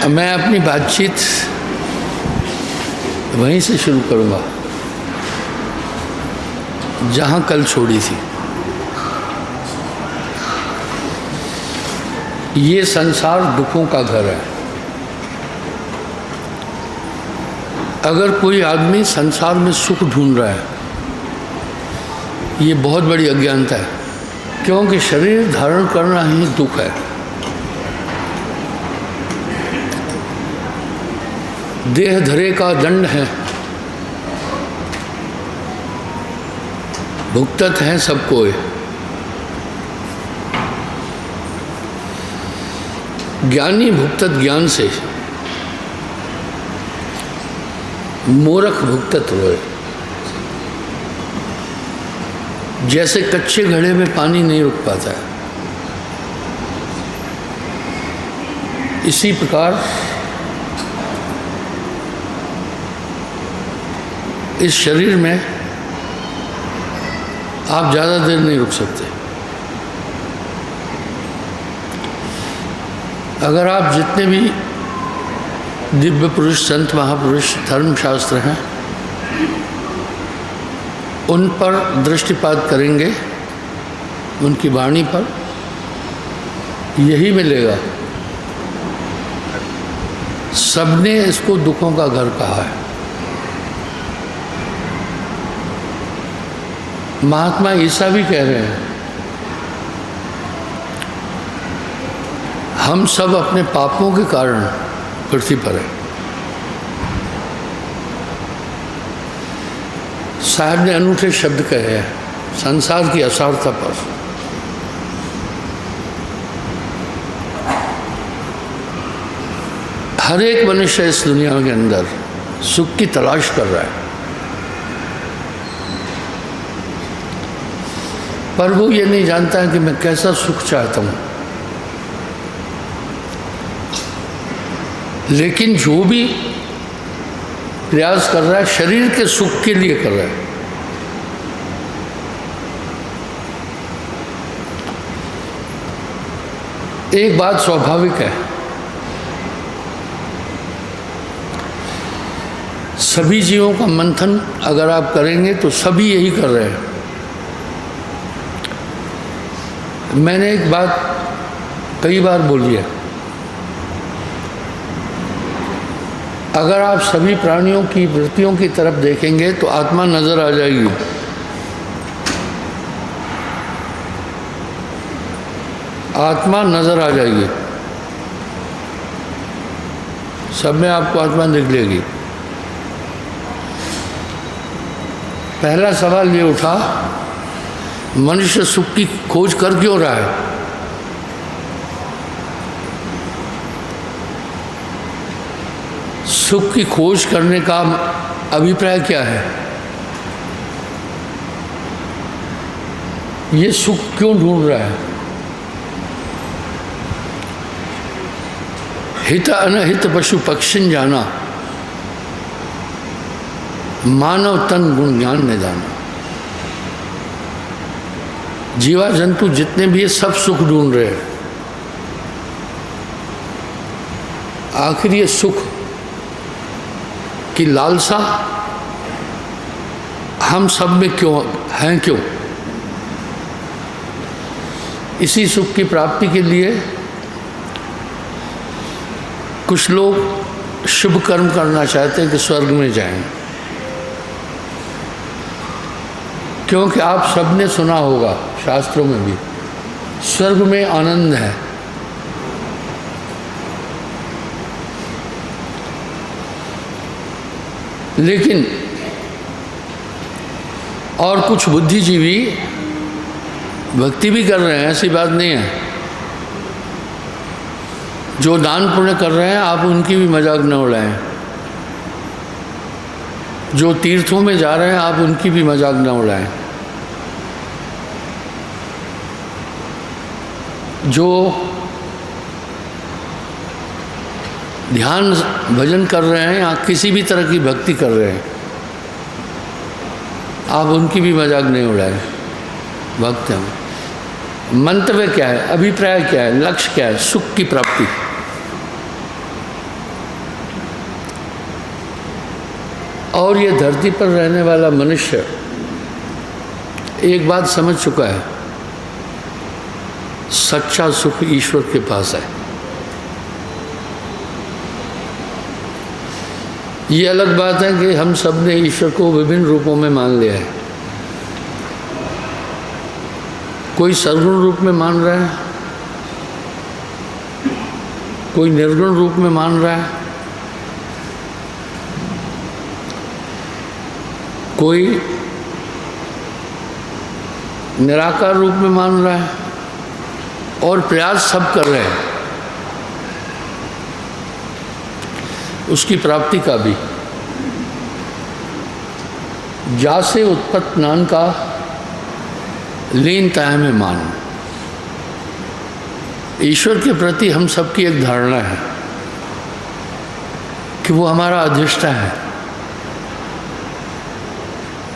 मैं अपनी बातचीत वहीं से शुरू करूंगा जहां कल छोड़ी थी। ये संसार दुखों का घर है। अगर कोई आदमी संसार में सुख ढूंढ रहा है, ये बहुत बड़ी अज्ञानता है, क्योंकि शरीर धारण करना ही दुख है। देह धरे का दंड है, भुगतत है सबको। ज्ञानी भुगतत ज्ञान से, मूर्ख भुगतत रोए। जैसे कच्चे घड़े में पानी नहीं रुक पाता है, इसी प्रकार इस शरीर में आप ज़्यादा देर नहीं रुक सकते। अगर आप जितने भी दिव्य पुरुष, संत, महापुरुष, धर्मशास्त्र हैं, उन पर दृष्टिपात करेंगे, उनकी वाणी पर, यही मिलेगा। सबने इसको दुखों का घर कहा है। महात्मा ईसा भी कह रहे हैं, हम सब अपने पापों के कारण पृथ्वी पर हैं। साहब ने अनूठे शब्द कहे हैं संसार की असारता पर। हर एक मनुष्य इस दुनिया के अंदर सुख की तलाश कर रहा है, पर वो ये नहीं जानता है कि मैं कैसा सुख चाहता हूँ। लेकिन जो भी प्रयास कर रहा है शरीर के सुख के लिए कर रहा है। एक बात स्वाभाविक है, सभी जीवों का मंथन अगर आप करेंगे तो सभी यही कर रहे हैं। मैंने एक बात कई बार बोली है, अगर आप सभी प्राणियों की वृत्तियों की तरफ देखेंगे तो आत्मा नजर आ जाएगी। आत्मा नजर आ जाएगी, सब में आपको आत्मा दिख लेगी। पहला सवाल ये उठा, मनुष्य सुख की खोज कर क्यों रहा है? सुख की खोज करने का अभिप्राय क्या है? ये सुख क्यों ढूंढ रहा है? हित अनहित पशु पक्षिन जाना, मानव तन गुण ज्ञान ने जाना। जीवा जंतु जितने भी ये सब सुख ढूंढ रहे हैं। आखिर ये सुख की लालसा हम सब में क्यों है? क्यों? इसी सुख की प्राप्ति के लिए कुछ लोग शुभ कर्म करना चाहते हैं कि स्वर्ग में जाएं, क्योंकि आप सबने सुना होगा शास्त्रों में भी, स्वर्ग में आनंद है। लेकिन और कुछ बुद्धिजीवी भक्ति भी कर रहे हैं, ऐसी बात नहीं है। जो दान पुण्य कर रहे हैं आप उनकी भी मजाक न उड़ाएं। जो तीर्थों में जा रहे हैं आप उनकी भी मजाक न उड़ाएं। जो ध्यान भजन कर रहे हैं या किसी भी तरह की भक्ति कर रहे हैं आप उनकी भी मजाक नहीं उड़ाएं। भक्त हैं। मंतव्य क्या है, अभिप्राय क्या है, लक्ष्य क्या है? सुख की प्राप्ति। और ये धरती पर रहने वाला मनुष्य एक बात समझ चुका है, सच्चा सुख ईश्वर के पास है। ये अलग बात है कि हम सब ने ईश्वर को विभिन्न रूपों में मान लिया है। कोई सद्गुण रूप में मान रहा है, कोई निर्गुण रूप में मान रहा है, कोई निराकार रूप में मान रहा है, और प्रयास सब कर रहे हैं उसकी प्राप्ति का भी। जा से उत्पत्त नान का लीनता में मान। ईश्वर के प्रति हम सबकी एक धारणा है कि वो हमारा अधिष्ठा है,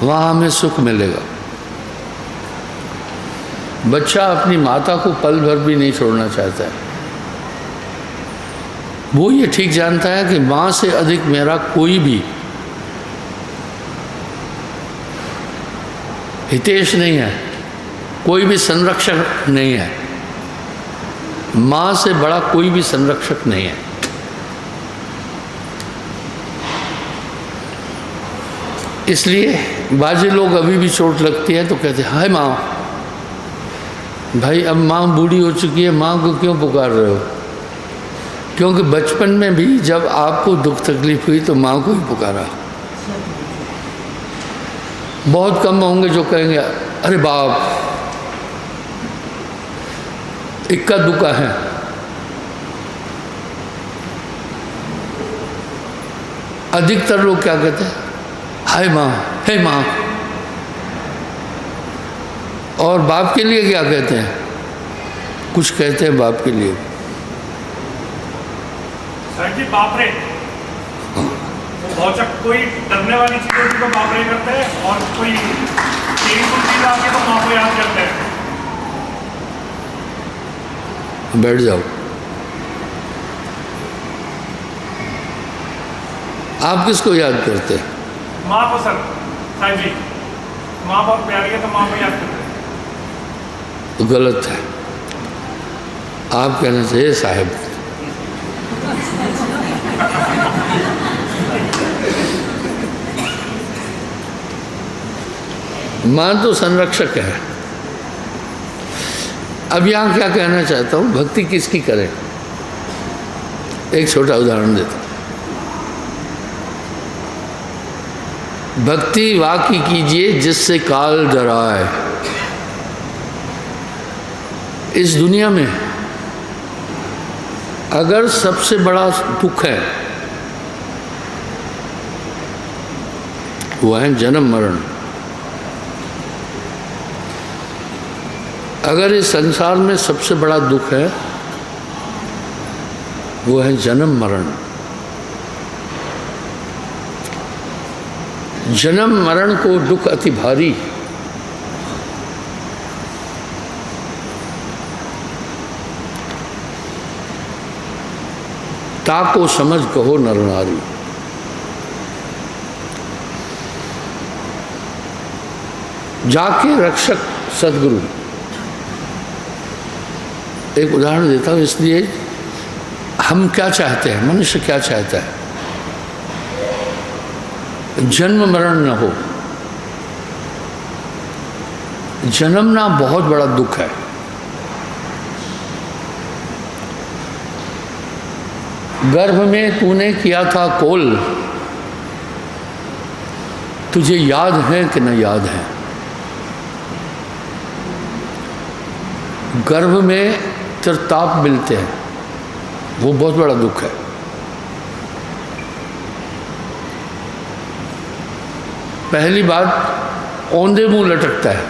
वहाँ हमें सुख मिलेगा। बच्चा अपनी माता को पल भर भी नहीं छोड़ना चाहता है। वो ये ठीक जानता है कि माँ से अधिक मेरा कोई भी हितेश नहीं है, कोई भी संरक्षक नहीं है। माँ से बड़ा कोई भी संरक्षक नहीं है। इसलिए बाजे लोग अभी भी चोट लगती है तो कहते हैं हाय माँ। भाई अब माँ बूढ़ी हो चुकी है, माँ को क्यों पुकार रहे हो? क्योंकि बचपन में भी जब आपको दुख तकलीफ हुई तो माँ को ही पुकारा। बहुत कम होंगे जो कहेंगे अरे बाप इक्का दुक्का है। अधिकतर लोग क्या कहते हैं हाय माँ, हे माँ। और बाप के लिए क्या कहते हैं? कुछ कहते हैं बाप के लिए सर जी बाप रे। बहुत कोई डरने वाली चीज़ होती तो बाप रे करते हैं, और कोई पेनफुल चीज़ आके तो माँ को याद करते हैं। बैठ जाओ। आप किसको याद करते हैं? माँ को सर, साहब जी। माँ बहुत प्यारी है तो माँ को याद करते हैं। तो गलत है। आप कहना चाहिए साहब। माँ तो संरक्षक है। अब यहाँ क्या कहना चाहता हूँ, भक्ति किसकी करें? एक छोटा उदाहरण देता हूँ। भक्ति वाकी कीजिए जिससे काल डराए। इस दुनिया में अगर सबसे बड़ा दुख है वो है जन्म मरण। अगर इस संसार में सबसे बड़ा दुख है वो है जन्म मरण। जन्म मरण को दुख अति भारी। ताको समझ कहो नर नारी। जाके रक्षक सदगुरु। एक उदाहरण देता हूँ, इसलिए हम क्या चाहते हैं, मनुष्य क्या चाहता है? जन्म मरण न हो। जन्मना बहुत बड़ा दुख है। गर्भ में तूने किया था कोल, तुझे याद है कि न याद है? गर्भ में तिरताप मिलते हैं, वो बहुत बड़ा दुख है। पहली बात, औंधे मुंह लटकता है।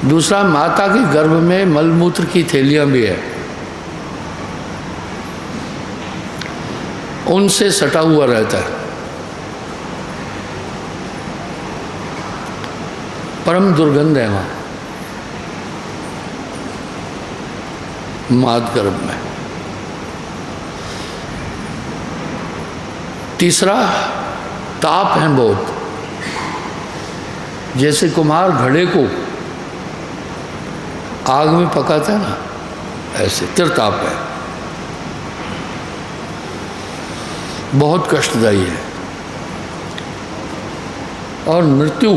दूसरा, माता के गर्भ में मलमूत्र की थैलियां भी है, उनसे सटा हुआ रहता है। परम दुर्गंध है वहाँ मात गर्भ में। तीसरा ताप है बहुत, जैसे कुम्हार घड़े को आग में पकाता है ना, ऐसे तिरताप है, बहुत कष्टदायी है। और मृत्यु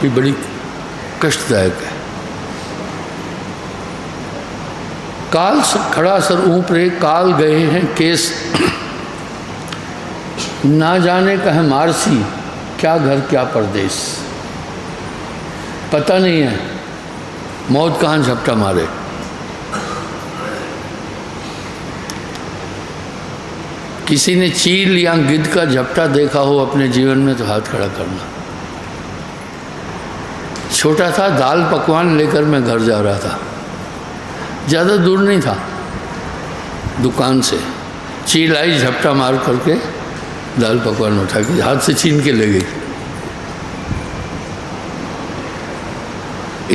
भी बड़ी कष्टदायक है। काल खड़ा सर ऊपरे काल गए हैं केस, ना जाने कहे मारसी क्या घर क्या परदेश। पता नहीं है मौत कहाँ झपटा मारे। किसी ने चील या गिद्ध का झपटा देखा हो अपने जीवन में तो हाथ खड़ा करना। छोटा था, दाल पकवान लेकर मैं घर जा रहा था, ज़्यादा दूर नहीं था दुकान से। चील आई, झपटा मार करके दाल पकवान उठा के हाथ से छीन के ले गई।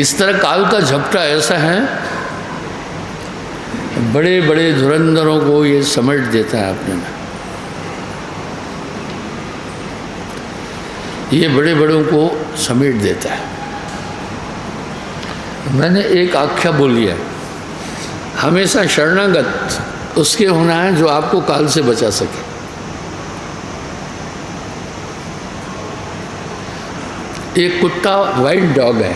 इस तरह काल का झपटा ऐसा है, बड़े बड़े धुरंधरों को ये समेट देता है अपने में। ये बड़े बड़ों को समेट देता है। मैंने एक आख्या बोली है, हमेशा शरणागत उसके होना है जो आपको काल से बचा सके। एक कुत्ता वाइल्ड डॉग है,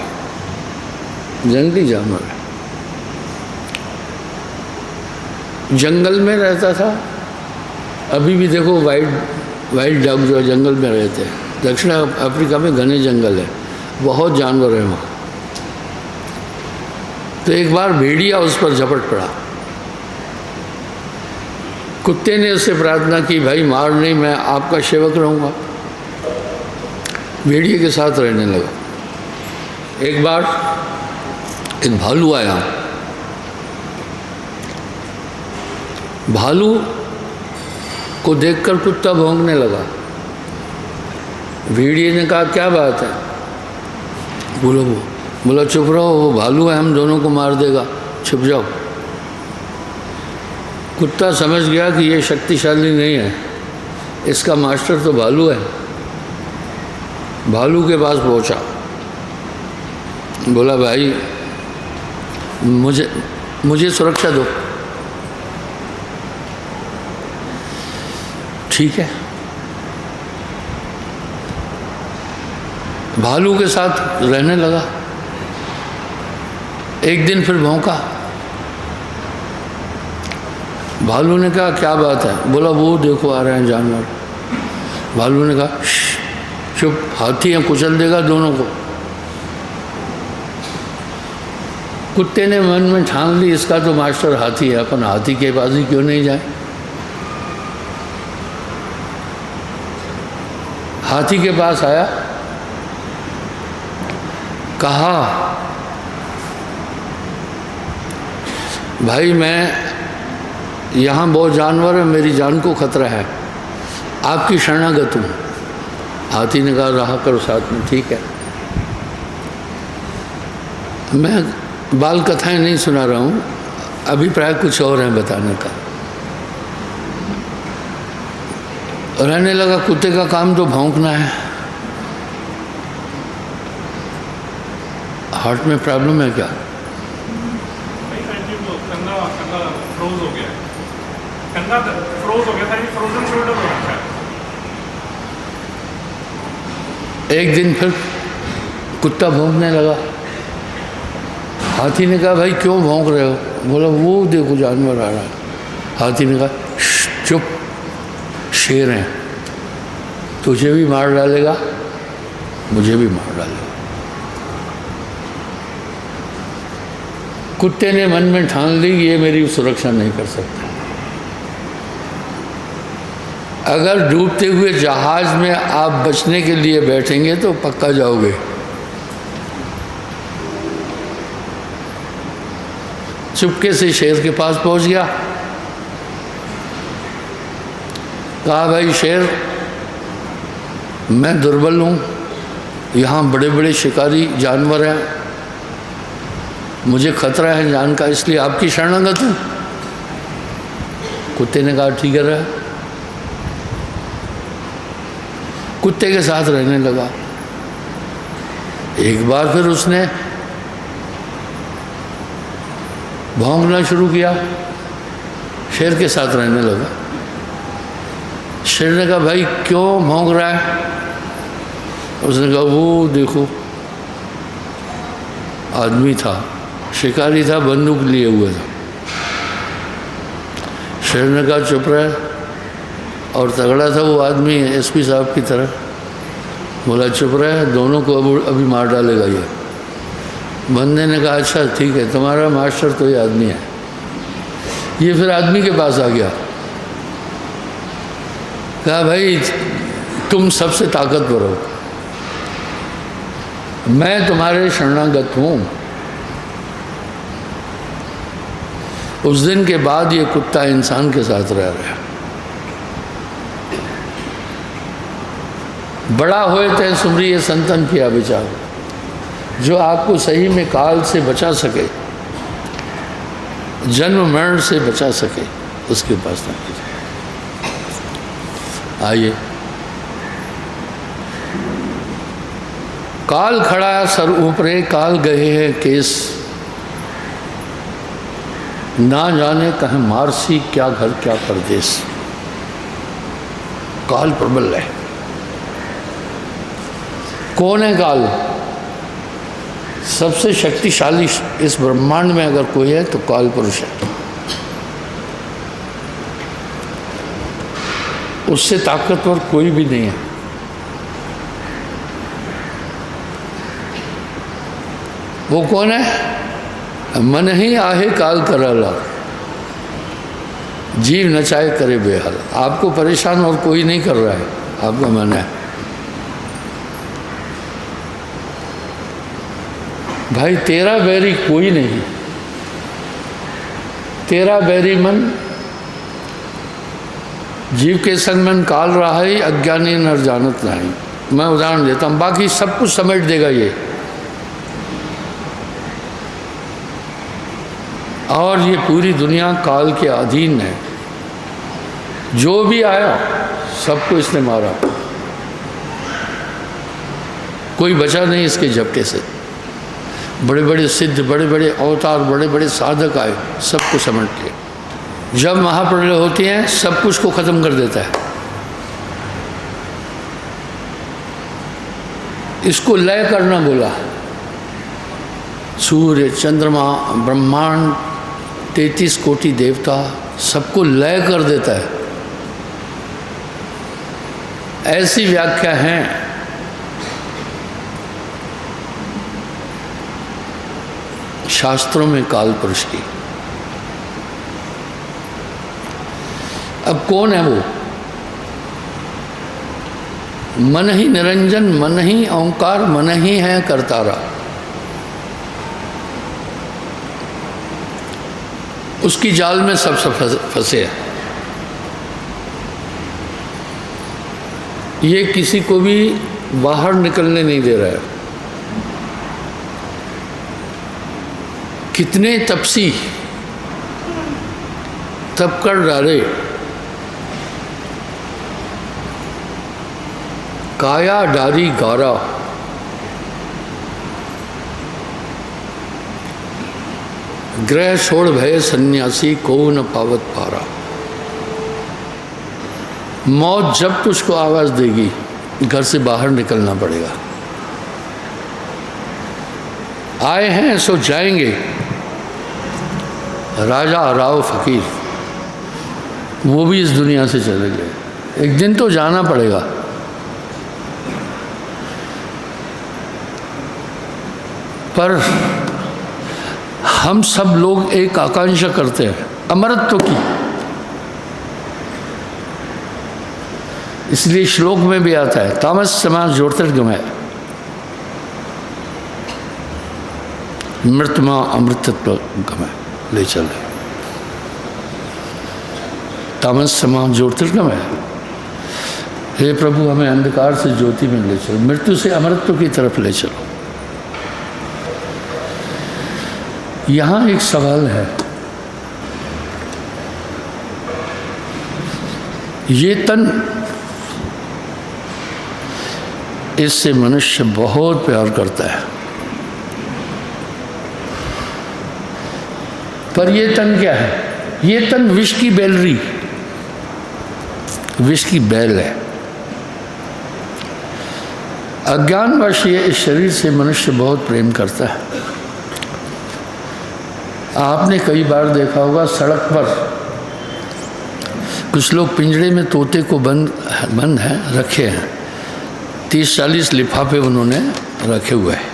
जंगली जानवर है, जंगल में रहता था। अभी भी देखो वाइल्ड डॉग जो जंगल में रहते हैं। दक्षिण अफ्रीका में घने जंगल है, बहुत जानवर है वहाँ। तो एक बार भेड़िया उस पर झपट पड़ा। कुत्ते ने उससे प्रार्थना की, भाई मार नहीं, मैं आपका सेवक रहूँगा। भेड़िए के साथ रहने लगा। एक बार एक भालू आया। भालू को देखकर कुत्ता भौंकने लगा। भेड़िए ने कहा क्या बात है? बोला चुप रहो, वो भालू है, हम दोनों को मार देगा, छुप जाओ। कुत्ता समझ गया कि ये शक्तिशाली नहीं है, इसका मास्टर तो भालू है। भालू के पास पहुंचा, बोला भाई मुझे सुरक्षा दो। ठीक है। भालू के साथ रहने लगा। एक दिन फिर भौंका। भालू ने कहा क्या बात है? बोला वो देखो आ रहे हैं जानवर। भालू ने कहा चुप, हाथी है, कुचल देगा दोनों को। कुत्ते ने मन में ठान ली इसका तो मास्टर हाथी है, अपन हाथी के पास ही क्यों नहीं जाए। हाथी के पास आया, कहा भाई मैं यहाँ बहुत जानवर है, मेरी जान को खतरा है, आपकी शरणागत हूँ। हाथी ने कहा रहा करो साथ में, ठीक है। मैं बाल कथाएं नहीं सुना रहा हूँ, अभिप्राय कुछ और है बताने का। रहने लगा। कुत्ते का काम तो भौंकना है। हार्ट में प्रॉब्लम है क्या? कंधा फ्रोज हो गया, कंधा फ्रोज हो गया था, ये फ्रोजन शोल्डर हो रखा है। एक दिन फिर कुत्ता भौंकने लगा। हाथी ने कहा भाई क्यों भौंक रहे हो? बोला वो देखो जानवर आ रहा है। हाथी ने कहा चुप, शेर हैं, तुझे भी मार डालेगा, मुझे भी मार डालेगा। कुत्ते ने मन में ठान ली ये मेरी सुरक्षा नहीं कर सकता। अगर डूबते हुए जहाज में आप बचने के लिए बैठेंगे तो पक्का जाओगे। चुपके से शेर के पास पहुंच गया। कहा भाई शेर, मैं दुर्बल हूँ, यहाँ बड़े बड़े शिकारी जानवर हैं, मुझे खतरा है जान का, इसलिए आपकी शरणागत हूँ। कुत्ते ने कहा ठीक है रहा। कुत्ते के साथ रहने लगा। एक बार फिर उसने भौंकना शुरू किया, शेर के साथ रहने लगा। शेर ने कहा भाई क्यों भौंक रहा है? उसने कहा वो देखो आदमी था, शिकारी था, बंदूक लिए हुए था। शेर ने कहा चुप रहे, और तगड़ा था वो आदमी एसपी साहब की तरह। बोला चुप रहे, दोनों को अभी मार डालेगा ये। बंदे ने कहा अच्छा ठीक है, तुम्हारा मास्टर तो ये आदमी है। ये फिर आदमी के पास आ गया, कहा भाई तुम सबसे ताकतवर हो, मैं तुम्हारे शरणागत हूँ। उस दिन के बाद ये कुत्ता इंसान के साथ रह रहा है। बड़ा होए तय सुमरिए संतन किया विचार, जो आपको सही में काल से बचा सके, जन्म मरण से बचा सके, उसके पास ना कीजिए। आइए, काल खड़ा सर ऊपरे, काल गए हैं केस, ना जाने कहें मारसी, क्या घर क्या परदेश। काल प्रबल है। कौन है काल? सबसे शक्तिशाली इस ब्रह्मांड में अगर कोई है तो काल पुरुष है। उससे ताकतवर कोई भी नहीं है। वो कौन है? मन ही आहे काल कराला, जीव नचाए करे बेहाल। आपको परेशान और कोई नहीं कर रहा है, आपका मन है। भाई तेरा बैरी कोई नहीं, तेरा बैरी मन। जीव के संग मन काल रहा है, अज्ञानी नर जानत नहीं। मैं उदाहरण देता हूँ, बाकी सब कुछ समेट देगा ये। और ये पूरी दुनिया काल के अधीन है। जो भी आया सबको इसने मारा, कोई बचा नहीं इसके झपटे से। बड़े बड़े सिद्ध, बड़े बड़े अवतार, बड़े बड़े साधक आए, सबको समेट के। जब महाप्रलय होती है सब कुछ को खत्म कर देता है। इसको लय करना बोला। सूर्य, चंद्रमा, ब्रह्मांड, 33 कोटि देवता, सबको लय कर देता है। ऐसी व्याख्या है शास्त्रों में काल पुरुष की। अब कौन है वो? मन ही निरंजन, मन ही ओंकार, मन ही है करतारा। उसकी जाल में सब फंसे हैं। ये किसी को भी बाहर निकलने नहीं दे रहा है। कितने तपसी तप कर डाले, काया डारी गारा, ग्रह छोड़ भय सन्यासी, को न पावत पारा। मौत जब तुझको आवाज देगी, घर से बाहर निकलना पड़ेगा। आए हैं सो जाएंगे, राजा राव फकीर वो भी इस दुनिया से चले गए। एक दिन तो जाना पड़ेगा। पर हम सब लोग एक आकांक्षा करते हैं अमरत्व की। इसलिए श्लोक में भी आता है, तामस समाज ज्योतिर्गमय, मृतमा अमृतत्व गमय ले चले। तामस समाज ज्योतिर्गमय, हे प्रभु हमें अंधकार से ज्योति में ले चलो, मृत्यु से अमृतत्व की तरफ ले चलो। यहाँ एक सवाल है, ये तन इससे मनुष्य बहुत प्यार करता है। पर ये तन क्या है? ये तन विष की बैलरी, विष की बैल है। अज्ञानवश ये इस शरीर से मनुष्य बहुत प्रेम करता है। आपने कई बार देखा होगा सड़क पर कुछ लोग पिंजरे में तोते को बंद है रखे हैं, 30-40 लिफाफे उन्होंने रखे हुए हैं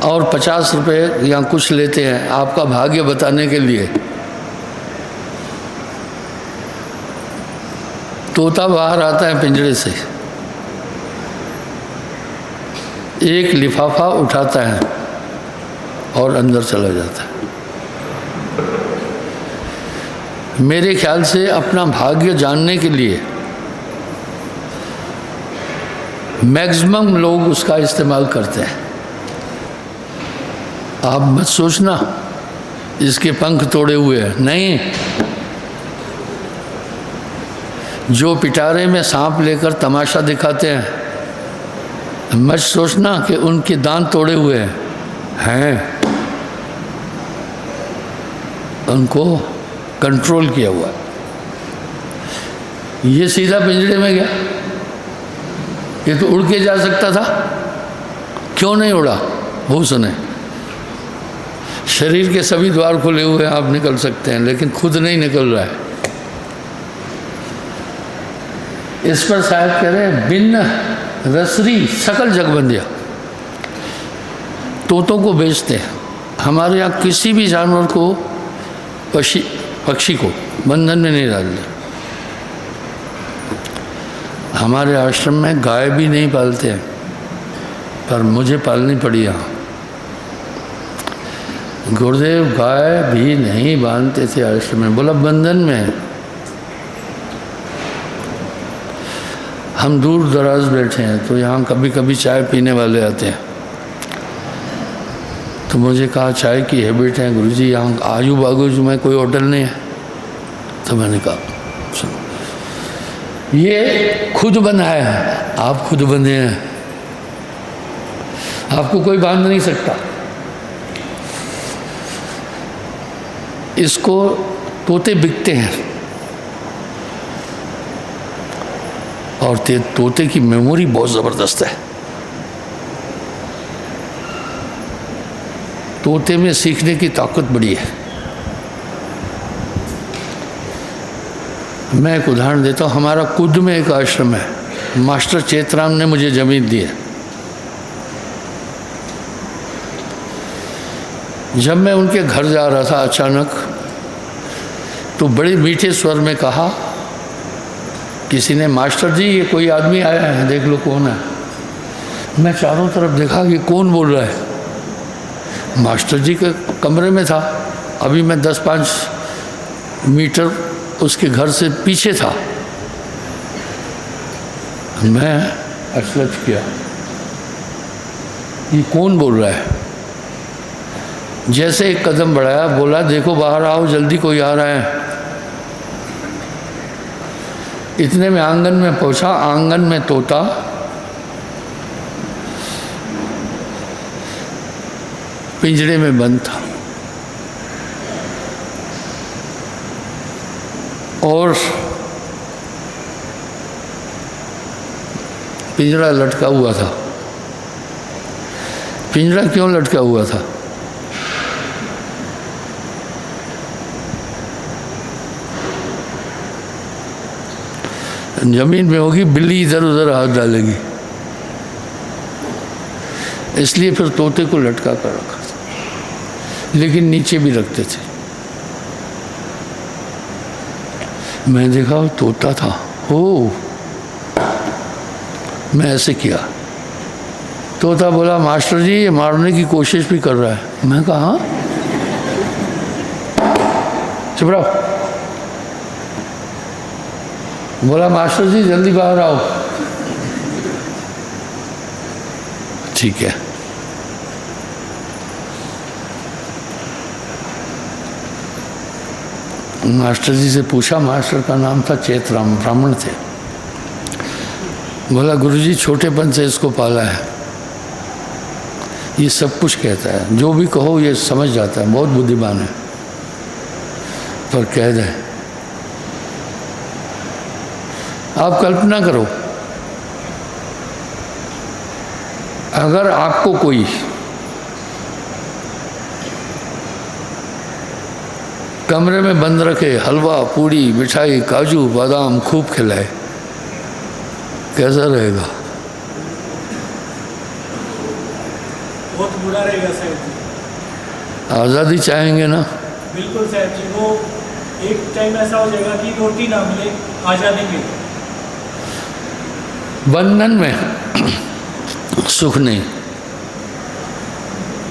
और 50 रुपये या कुछ लेते हैं आपका भाग्य बताने के लिए। तोता बाहर आता है पिंजरे से, एक लिफाफा उठाता है और अंदर चला जाता है। मेरे ख्याल से अपना भाग्य जानने के लिए मैक्सिमम लोग उसका इस्तेमाल करते हैं। आप मत सोचना इसके पंख तोड़े हुए हैं, नहीं। जो पिटारे में सांप लेकर तमाशा दिखाते हैं, मत सोचना कि उनके दांत तोड़े हुए हैं, उनको कंट्रोल किया हुआ। ये सीधा पिंजरे में गया, ये तो उड़ के जा सकता था, क्यों नहीं उड़ा? वो सुने, शरीर के सभी द्वार खुले हुए हैं, आप निकल सकते हैं, लेकिन खुद नहीं निकल रहा है। इस पर साहब कह रहे हैं भिन्न रसरी सकल जगबंदिया। तोतों को बेचते हैं। हमारे यहाँ किसी भी जानवर को, पक्षी को बंधन में नहीं डालते। हमारे आश्रम में गाय भी नहीं पालते हैं, पर मुझे पालनी पड़ी यहाँ। गुरुदेव गाय भी नहीं बांधते थे आश्रम में, बोला बंधन में है। हम दूर दराज बैठे हैं तो यहाँ कभी कभी चाय पीने वाले आते हैं, तो मुझे कहा चाय की हैबिट है गुरुजी, यहाँ आजू बाजू में कोई होटल नहीं है। तो मैंने कहा सुनो, ये खुद बनाया है, आप खुद बंधे हैं, आपको कोई बांध नहीं सकता। इसको तोते बिकते हैं और तोते की मेमोरी बहुत ज़बरदस्त है। तोते में सीखने की ताकत बड़ी है। मैं एक उदाहरण देता हूँ। हमारा कुद में एक आश्रम है, मास्टर चेतराम ने मुझे ज़मीन दी है। जब मैं उनके घर जा रहा था अचानक, तो बड़े मीठे स्वर में कहा किसी ने, मास्टर जी ये कोई आदमी आया है, देख लो कौन है। मैं चारों तरफ देखा कि कौन बोल रहा है। मास्टर जी के कमरे में था, अभी मैं 10-5 मीटर उसके घर से पीछे था। मैं अचरज किया, ये कौन बोल रहा है। जैसे एक कदम बढ़ाया, बोला देखो बाहर आओ जल्दी, कोई आ रहा है। इतने में आंगन में पहुंचा। आंगन में तोता पिंजरे में बंद था और पिंजरा लटका हुआ था। पिंजरा क्यों लटका हुआ था? जमीन में होगी, बिल्ली इधर उधर हाथ डालेगी, इसलिए फिर तोते को लटका कर रखा था, लेकिन नीचे भी रखते थे। मैं देखा वो तोता था। ओ, मैं ऐसे किया। तोता बोला मास्टर जी ये मारने की कोशिश भी कर रहा है। मैं कहा हाँ, चुप रहो। बोला मास्टर जी जल्दी बाहर आओ। ठीक है। मास्टर जी से पूछा, मास्टर का नाम था चेतराम, ब्राह्मण थे। बोला गुरुजी छोटेपन से इसको पाला है, ये सब कुछ कहता है, जो भी कहो ये समझ जाता है, बहुत बुद्धिमान है, पर कह दे। आप कल्पना करो, अगर आपको कोई कमरे में बंद रखे, हलवा पूड़ी मिठाई काजू बादाम खूब खिलाए, कैसा रहेगा? बहुत बुरा रहेगा साहब जी। आज़ादी चाहेंगे ना? बिल्कुल साहब जी, वो एक टाइम ऐसा हो जाएगा कि रोटी ना मिले, आज़ादी मिले। बंधन में सुख नहीं।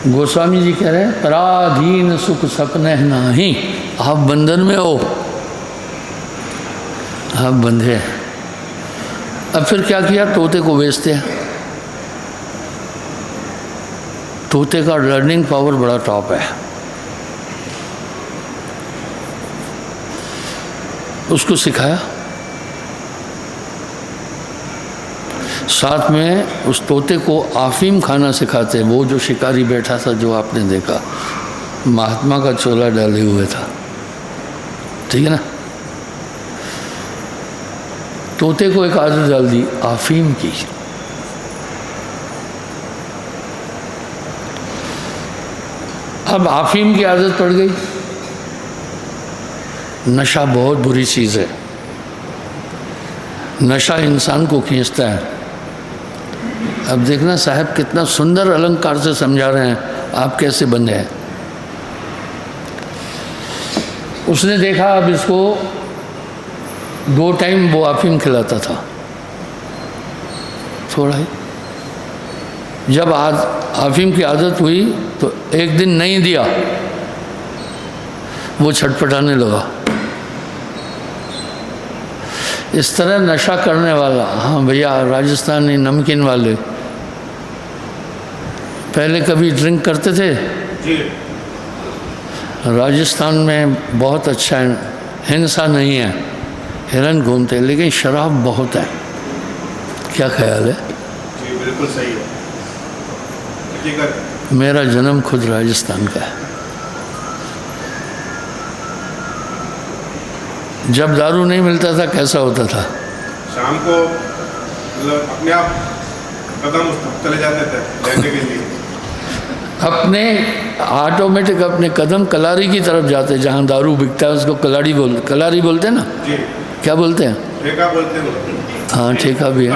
गोस्वामी जी कह रहे हैं पराधीन सुख सपने नहीं। आप बंधन में हो, आप बंधे हैं। अब फिर क्या किया? तोते को बेचते हैं। तोते का लर्निंग पावर बड़ा टॉप है, उसको सिखाया, साथ में उस तोते को अफीम खाना सिखाते। वो जो शिकारी बैठा था, जो आपने देखा, महात्मा का चोला डाले हुए था, ठीक है ना। तोते को एक आदत डाल दी अफीम की। अब अफीम की आदत पड़ गई। नशा बहुत बुरी चीज़ है, नशा इंसान को खींचता है। अब देखना साहब कितना सुंदर अलंकार से समझा रहे हैं आप कैसे बंधे हैं। उसने देखा अब इसको 2 टाइम वो अफीम खिलाता था, थोड़ा ही। जब आज अफीम की आदत हुई तो एक दिन नहीं दिया, वो छटपटाने लगा। इस तरह नशा करने वाला, हाँ भैया राजस्थानी नमकीन वाले पहले कभी ड्रिंक करते थे जी। राजस्थान में बहुत अच्छा है, हिंसा नहीं है, हिरन घूमते, लेकिन शराब बहुत है। क्या ख्याल है? जी बिल्कुल सही है, हकीकत। मेरा जन्म खुद राजस्थान का है। जब दारू नहीं मिलता था कैसा होता था? शाम को मतलब अपने आप कदम उस तक चले जाते थे लेने के लिए। अपने ऑटोमेटिक अपने कदम कलारी की तरफ जाते, जहाँ दारू बिकता है उसको कलारी बोलते हैं ना। जी। क्या बोलते हैं? ठेका बोलते हैं। हाँ ठेका भी है।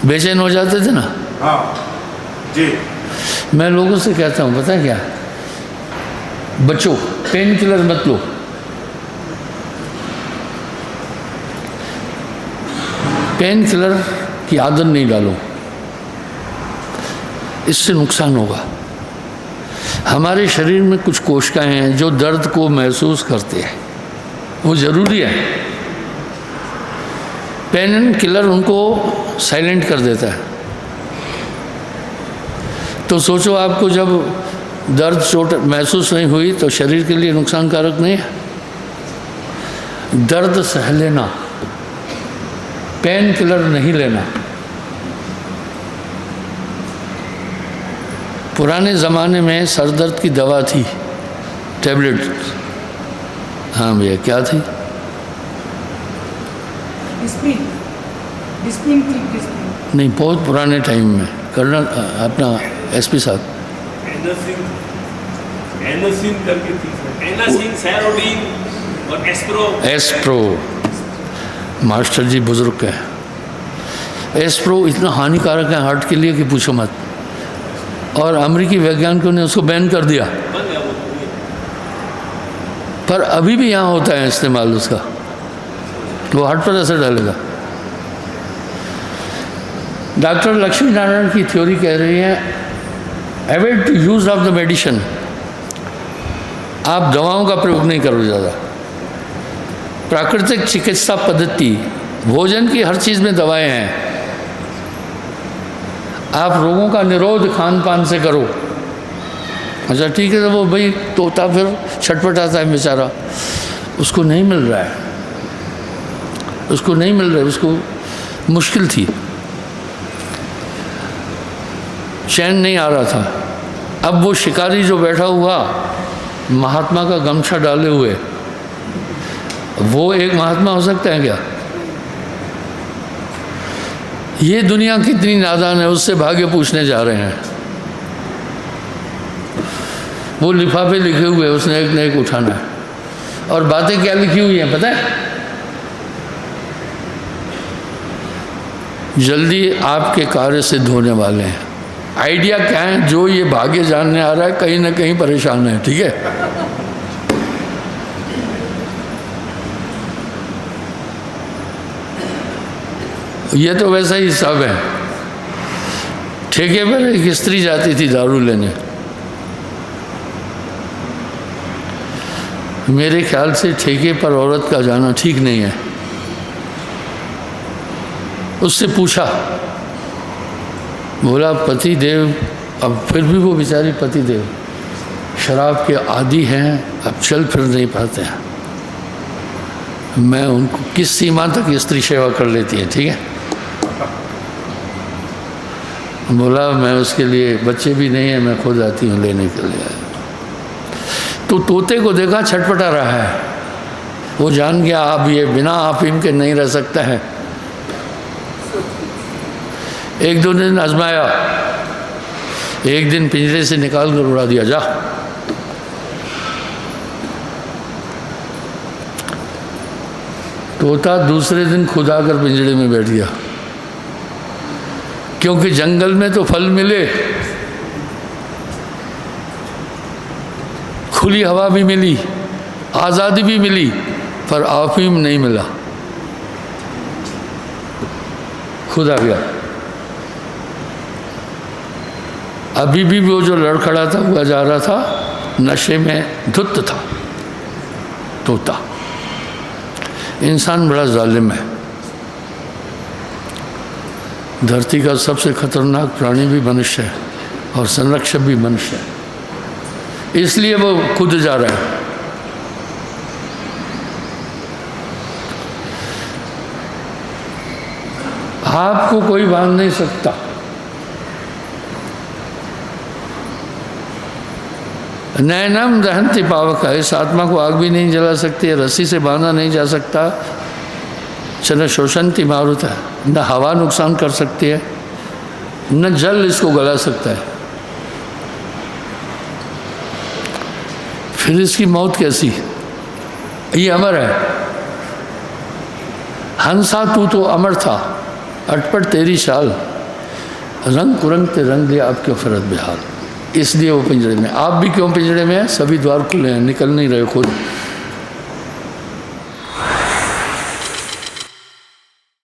बेचैन हो जाते थे ना। हाँ जी। मैं लोगों से कहता हूँ पता है क्या, बच्चों पेन किलर मत लो। पेन किलर की आदत नहीं डालो, इससे नुकसान होगा। हमारे शरीर में कुछ कोशिकाएं हैं जो दर्द को महसूस करते हैं, वो ज़रूरी है। पेन किलर उनको साइलेंट कर देता है। तो सोचो आपको जब दर्द चोट महसूस नहीं हुई तो शरीर के लिए नुकसानकारक नहीं है। दर्द सह लेना, पेन किलर नहीं लेना। पुराने ज़माने में सर दर्द की दवा थी टैबलेट। हाँ भैया क्या थी? डिस्पिन थी, डिस्पिन। नहीं, बहुत पुराने टाइम में कर्नल अपना एसपी साहब एनासिन करके थी, एनासिन, सैरोडीन और एस्प्रो। मास्टर जी बुजुर्ग है। एस्प्रो इतना हानिकारक है हार्ट के लिए कि पूछो मत, और अमेरिकी वैज्ञानिकों ने उसको बैन कर दिया। पर अभी भी यहाँ होता है इस्तेमाल उसका, वो हार्ट पर असर डालेगा। डॉक्टर लक्ष्मी नारायण की थ्योरी कह रही है avoid to use of the medicine. आप दवाओं का प्रयोग नहीं करो ज़्यादा। प्राकृतिक चिकित्सा पद्धति, भोजन की हर चीज़ में दवाएं हैं। आप रोगों का निरोध खान पान से करो। अच्छा ठीक है, तो वो भाई तोता फिर छटपटाता है बेचारा, उसको नहीं मिल रहा है, उसको नहीं मिल रहा है, उसको मुश्किल थी, चैन नहीं आ रहा था। अब वो शिकारी जो बैठा हुआ महात्मा का गमछा डाले हुए, वो एक महात्मा हो सकता है क्या? ये दुनिया कितनी नादान है, उससे भाग्य पूछने जा रहे हैं। वो लिफाफे लिखे हुए हैं, उसने एक न एक उठाना है, और बातें क्या लिखी हुई हैं पता है? जल्दी आपके कार्य सिद्ध होने वाले हैं। आइडिया क्या है? जो ये भाग्य जानने आ रहा है कहीं ना कहीं परेशान है, ठीक है? ये तो वैसा ही हिसाब है। ठेके पर एक स्त्री जाती थी दारू लेने, मेरे ख्याल से ठेके पर औरत का जाना ठीक नहीं है। उससे पूछा, बोला पति देव, अब फिर भी वो बेचारी पति देव शराब के आदी हैं, अब चल फिर नहीं पाते हैं, मैं उनको किस सीमा तक स्त्री सेवा कर लेती है, ठीक है? बोला मैं उसके लिए, बच्चे भी नहीं है, मैं खुद आती हूँ लेने के लिए। तो तोते को देखा छटपटा रहा है, वो जान गया अब ये बिना अफीम के नहीं रह सकता है। एक दो दिन आजमाया, एक दिन पिंजरे से निकाल कर उड़ा दिया, जा। तोता दूसरे दिन खुद आकर पिंजरे में बैठ गया, क्योंकि जंगल में तो फल मिले, खुली हवा भी मिली, आज़ादी भी मिली, पर अफीम नहीं मिला। खुद आ गया। अभी भी वो जो लड़खड़ाता हुआ जा रहा था, नशे में धुत था तोता। इंसान बड़ा जालिम है। धरती का सबसे खतरनाक प्राणी भी मनुष्य है और संरक्षक भी मनुष्य है, इसलिए वो खुद जा रहा है। आपको कोई बांध नहीं सकता। नैनम दहंती पावक है, इस आत्मा को आग भी नहीं जला सकती है, रस्सी से बांधा नहीं जा सकता। चल शोषंती मारुत है, न हवा नुकसान कर सकती है, न जल इसको गला सकता है। फिर इसकी मौत कैसी? ये अमर है। हंसा तू तो अमर था, अटपट तेरी शाल, रंग कुरंग रंग लिया, अब क्यों फरत बेहाल। इसलिए वो पिंजरे में। आप भी क्यों पिंजरे में हैं? सभी द्वार खुले हैं, निकल नहीं रहे खुद।